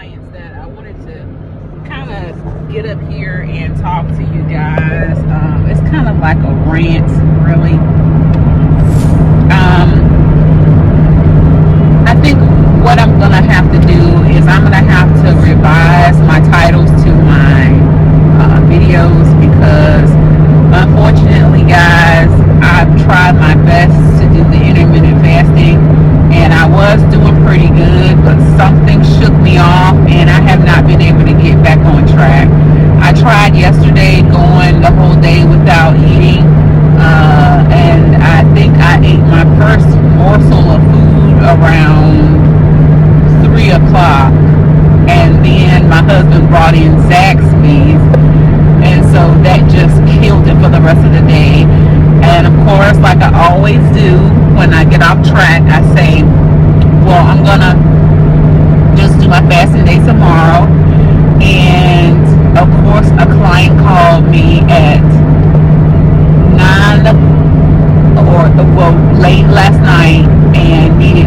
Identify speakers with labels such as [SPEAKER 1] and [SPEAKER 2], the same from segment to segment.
[SPEAKER 1] clients that I wanted to kind of get up here and talk to you guys. It's kind of like a rant, really. I think what I'm going to have to do is I'm going to have to revise my titles to my videos, because unfortunately, guys, I've tried my best to do the intermittent fasting, and I was doing pretty good, but something shook me off and I have not been able to get back on track. I tried yesterday going the whole day without eating, and I think I ate my first morsel of food around 3 o'clock, and then my husband brought in Zaxby's, and so that just killed it for the rest of the day. And of course, like I always do when I get off track, I say, well, I'm gonna just do my fasting day tomorrow. And of course, a client called me at 9 or late last night and needed,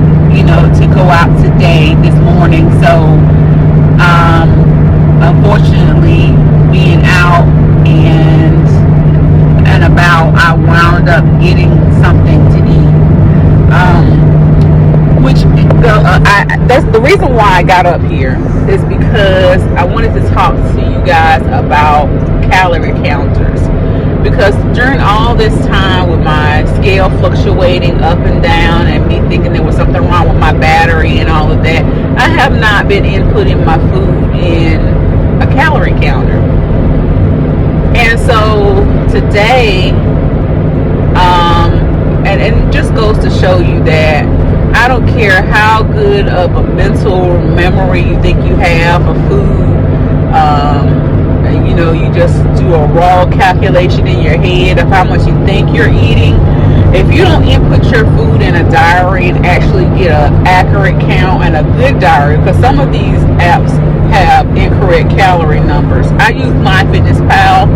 [SPEAKER 1] to go out today, this morning. So unfortunately, being out and about, I wound up getting something to eat. That's the reason why I got up here, is because I wanted to talk to you guys about calorie counters. Because during all this time with my scale fluctuating up and down and me thinking there was something wrong with my battery and all of that, I have not been inputting my food in a calorie counter. And so today, and it just goes to show you that I don't care how good of a mental memory you think you have of food. You just do a raw calculation in your head of how much you think you're eating. If you don't input your food in a diary and actually get an accurate count and a good diary, because some of these apps have incorrect calorie numbers. I use MyFitnessPal.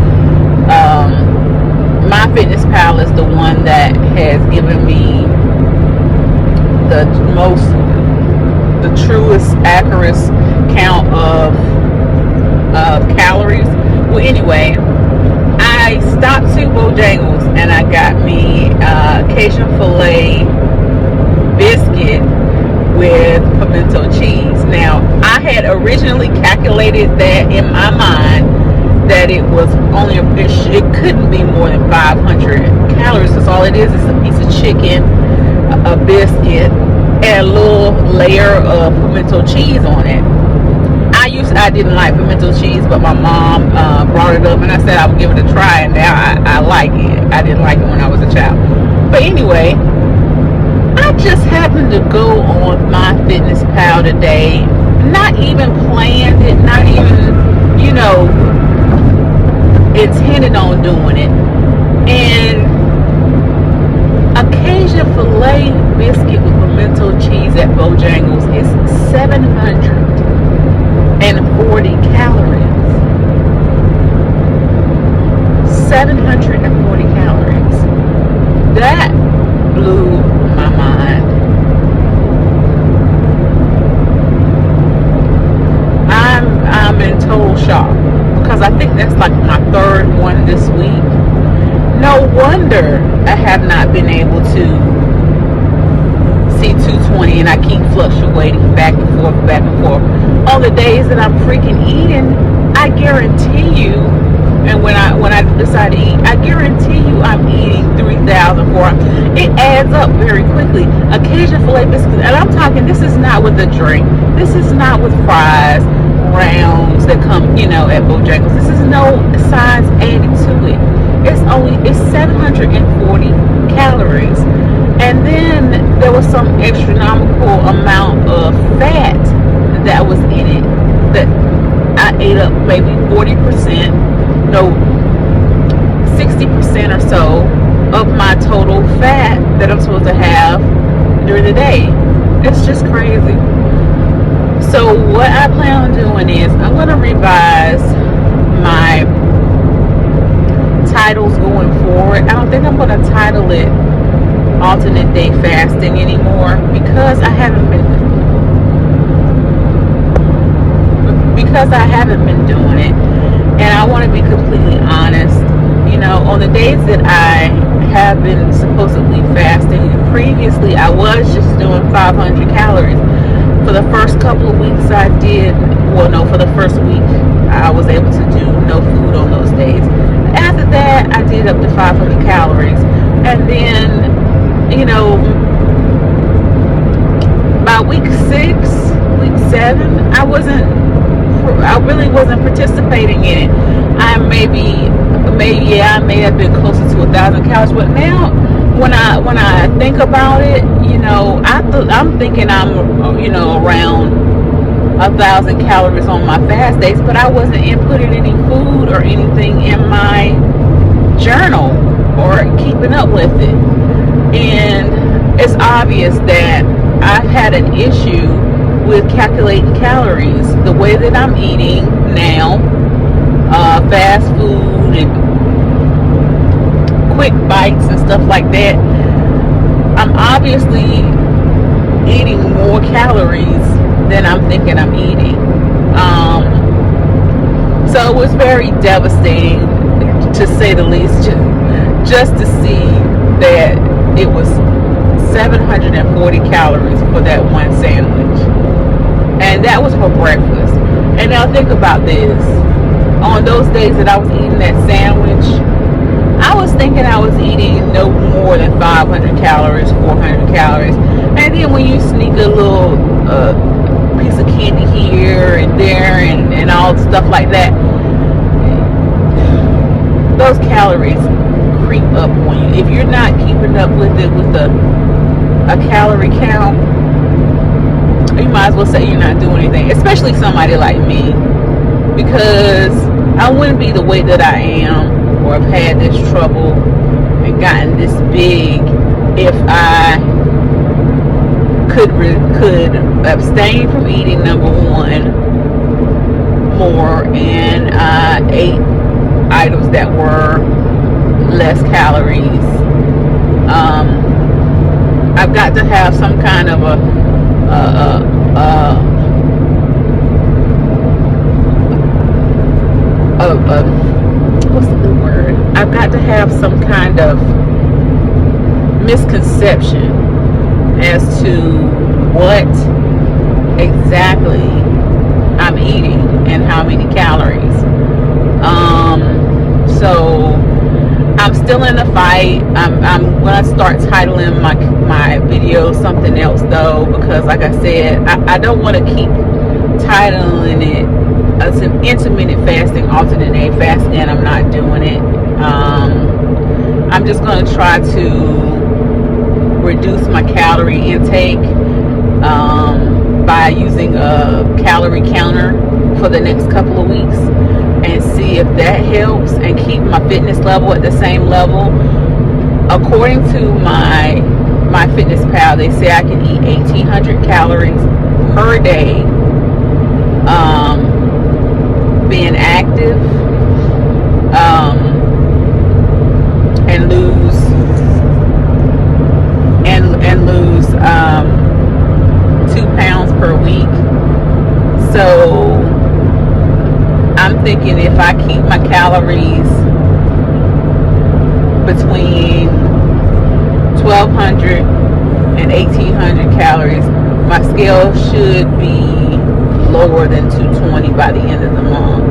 [SPEAKER 1] MyFitnessPal is the one that has given me the truest, accurate count of calories. Well, anyway, I stopped to Bojangles and I got me Cajun filet biscuit with pimento cheese. Now, I had originally calculated that in my mind that it was only it couldn't be more than 500 calories, because all it is a piece of chicken, a biscuit, and a little layer of pimento cheese on it. I didn't like pimento cheese, but my mom brought it up and I said I would give it a try, and now I like it. I didn't like it when I was a child. But anyway, I just happened to go on MyFitnessPal today, not even planned it, not even, intended on doing it. And a Cajun filet biscuit with pimento cheese at Bojangles is 740 calories. 740 calories. That blew my mind. I'm in total shock, because I think that's like my third one this week. No wonder I have not been able to see 220, and I keep fluctuating back and forth. All the days that I'm freaking eating, I guarantee you, and when I decide to eat, I guarantee you I'm eating 3,000. It adds up very quickly. A Cajun filet biscuit, and I'm talking, this is not with a drink. This is not with fries, rounds that come, at Bojangles. This is no sides added to it. It's 740 calories. And then there was some astronomical amount of fat that was in it that I ate up, maybe 40%, no, 60% or so of my total fat that I'm supposed to have during the day. It's just crazy. So what I plan on doing is I'm going to revise my titles going forward. I don't think I'm going to title it alternate day fasting anymore, because I haven't been because I haven't been doing it. And I want to be completely honest. On the days that I have been supposedly fasting, previously I was just doing 500 calories. For the first couple of weeks I did, for the first week I was able to do no food on those days. After that I did up to 500 calories. And then, by week 6, week 7, I really wasn't participating in it. I may have been closer to 1,000 calories, but now when I think about it, I'm thinking I'm around 1,000 calories on my fast days, but I wasn't inputting any food or anything in my journal or keeping up with it. And it's obvious that I've had an issue with calculating calories. The way that I'm eating now, fast food and quick bites and stuff like that, I'm obviously eating more calories than I'm thinking I'm eating. So it was very devastating, to say the least, just to see that it was 740 calories for that one sandwich. And that was for breakfast. And now think about this. On those days that I was eating that sandwich, I was thinking I was eating no more than 500 calories, 400 calories. And then when you sneak a little piece of candy here and there and all stuff like that, those calories creep up on you. If you're not keeping up with it with a calorie count, you might as well say you're not doing anything, especially somebody like me, because I wouldn't be the way that I am or have had this trouble and gotten this big if I could abstain from eating, number one, more, and ate items that were less calories. I've got to have some kind of what's the word? I've got to have some kind of misconception as to what exactly I'm eating and how many calories. So I'm still in the fight. I'm gonna start titling my video something else though, because like I said, I don't want to keep titling it as an intermittent fasting, alternate day fasting, and I'm not doing it. I'm just gonna try to reduce my calorie intake by using a calorie counter for the next couple of weeks and see if that helps and keep my fitness level at the same level. According to my MyFitnessPal, they say I can eat 1,800 calories per day being active, and lose 2 pounds per week. So I'm thinking if I keep my calories between 1,200 and 1,800 calories, my scale should be lower than 220 by the end of the month.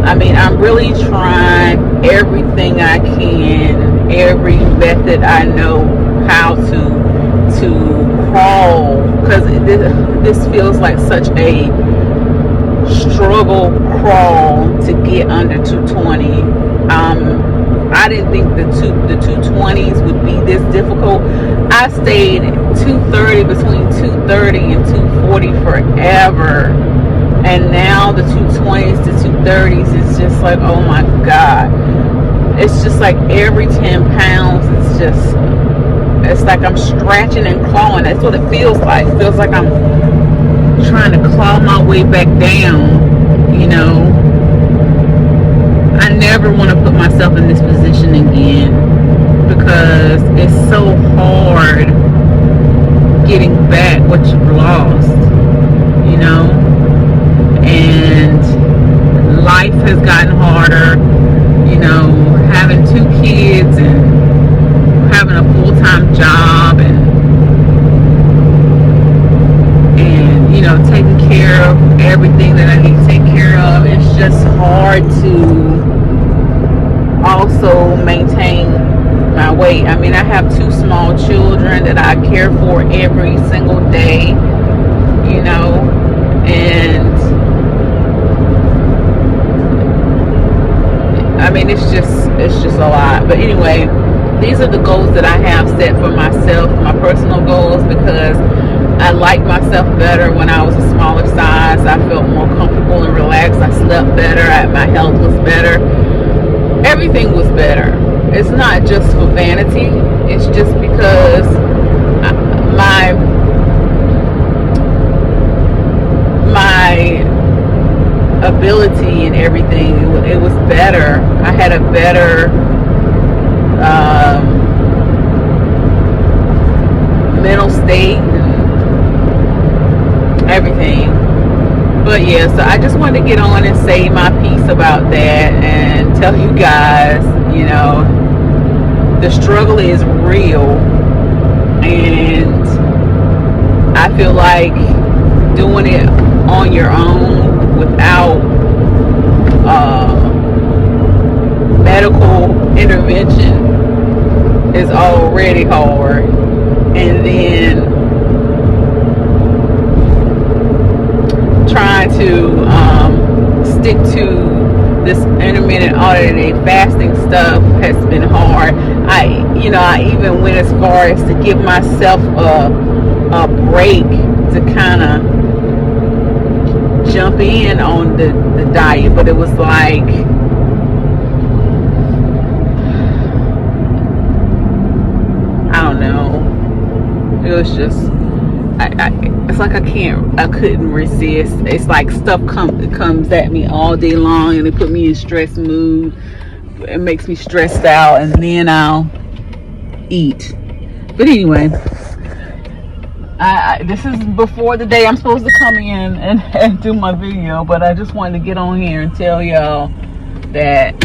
[SPEAKER 1] I mean, I'm really trying everything I can, every method I know how to crawl, because this feels like such a struggle crawl to get under 220. I didn't think the 220s would be this difficult. I stayed 230, between 230 and 240 forever, and now the 220s to 230s is just like, oh my god, it's just like every 10 pounds it's like I'm scratching and clawing. That's what it feels like. It feels like I'm trying to claw my way back down. I never want to put myself in this position again, because it's so hard getting back what you've lost, and has gotten harder. You know, having 2 kids and having a full-time job and you know, taking care of everything that I need to take care of. It's just hard to also maintain my weight. I mean, I have 2 small children that I care for every single day, you know, and I mean, it's just a lot. But anyway, these are the goals that I have set for myself, my personal goals, because I like myself better when I was a smaller size. I felt more comfortable and relaxed. I slept better. My health was better. Everything was better. It's not just for vanity. It's just because my ability and everything, it was better. I had a better mental state, everything. But yeah, so I just wanted to get on and say my piece about that and tell you guys, you know, the struggle is real, and I feel like doing it on your own without medical intervention is already hard, and then trying to stick to this intermittent alternating fasting stuff has been hard. I even went as far as to give myself a break to kind of jump in on the diet, but it was like I don't know. It was just it's like I couldn't resist. It's like stuff comes at me all day long, and it put me in stress mood. It makes me stressed out, and then I'll eat. But anyway, this is before the day I'm supposed to come in and do my video, but I just wanted to get on here and tell y'all that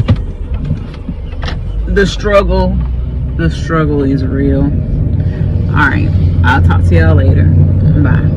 [SPEAKER 1] the struggle is real. All right, I'll talk to y'all later. Bye.